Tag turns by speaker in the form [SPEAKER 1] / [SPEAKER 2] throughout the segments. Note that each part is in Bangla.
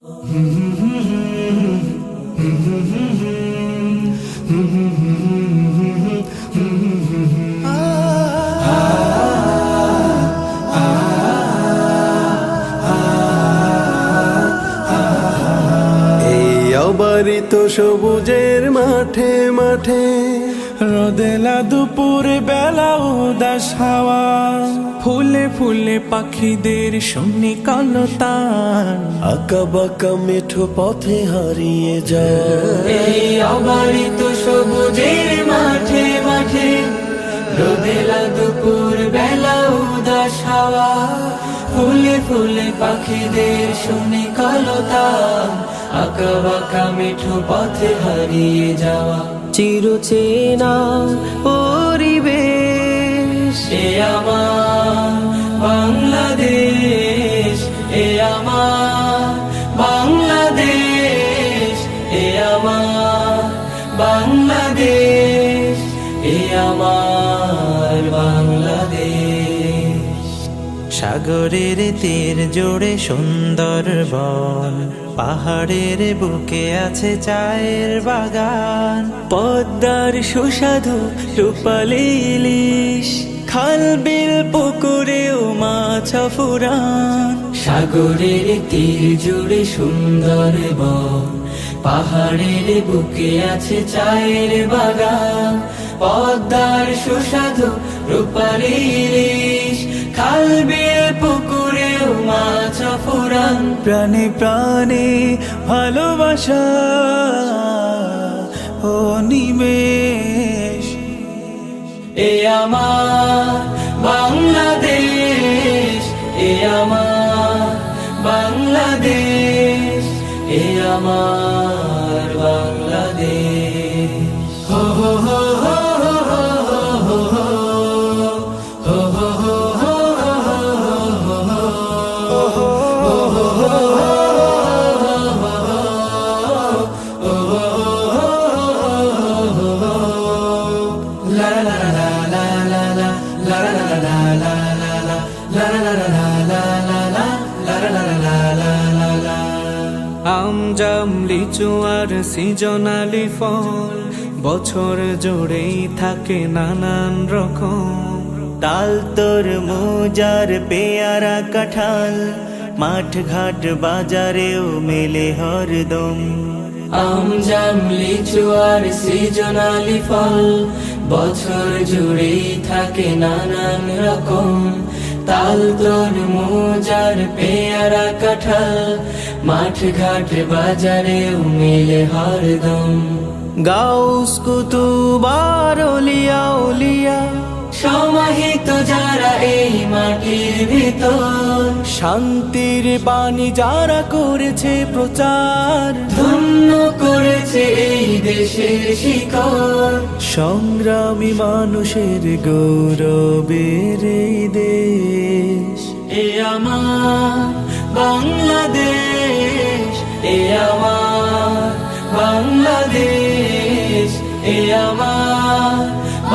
[SPEAKER 1] অবারিত সবুজের মাঠে মাঠে
[SPEAKER 2] রোদেলা দুপুর বেলা উদাস হাওয়া, ফুলে ফুলে পাখিদের শুনি কলতান,
[SPEAKER 1] আঁকা বাঁকা মেঠো পথে হারিয়ে যায়।
[SPEAKER 3] এই অবারিত সবুজের মাঠে মাঠে রোদেলা দুপুর বেলা উদাস হাওয়া, ফুলে ফুলে পাখিদের শুনি কলতান, আঁকা বাঁকা মিঠু পথে হারিয়ে যাওয়া।
[SPEAKER 1] চিরচেনা পরিবেশ
[SPEAKER 3] এ আমার বাংলাদেশ, এ আমার বাংলাদেশ, এ আমার বাংলাদেশ, এ আমার বাংলাদেশ।
[SPEAKER 2] সাগরের তীর জোড়ে সুন্দর বন, পাহাড়ের বুকে আছে চায়ের বাগান, পদ্মার সুস্বাদু রূপালী ইলিশ, খাল বিল পুকুরেও মাছ ফুরান।
[SPEAKER 3] সাগরের তীর জুড়ে সুন্দর বন, পাহাড়ের বুকে আছে চায়ের বাগান, পদ্মার সুস্বাদু রূপালী ইলিশ, খাল বিল পুকুরেও মাছ ফুরান।
[SPEAKER 2] প্রাণে প্রাণে ভালোবাসা ও নিমেষ,
[SPEAKER 3] এ আমার বাংলাদেশ, এ আমার বাংলাদেশ, এ আমার বাংলাদেশ। হো হো হো হো হো হো হো হো হো
[SPEAKER 2] আম জাম লিচু আর সিজনালি ফল, বছর জুড়েই থাকে নানান রকম, তাল তরমুজ আর পেয়ারা কাঁঠাল, মাঠ ঘাট বাজারেও মেলে হরদম।
[SPEAKER 3] আম জাম লিচু আর সিজনালি ফল, বছর জুড়েই থাকে নানান রকম, তাল তরমুজ আর পেয়ারা কাঁঠাল, মাঠ ঘাট বাজারেও মেলে হরদম।
[SPEAKER 2] গাউস কুতুব আর আউলিয়া উলিয়া,
[SPEAKER 3] সমাহিত যারা এই মাটির ভিতর,
[SPEAKER 2] শান্তির বাণী যারা করেছে প্রচার,
[SPEAKER 3] ধন্য করেছে এই দেশের শিকড়।
[SPEAKER 2] সংগ্রামী মানুষের গৌরবের এই দেশ,
[SPEAKER 3] এ আমার বাংলাদেশ, এ আমার বাংলাদেশ, এ আমার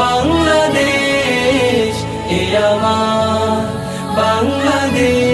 [SPEAKER 3] বাংলাদেশ, এ আমার বাংলাদেশ।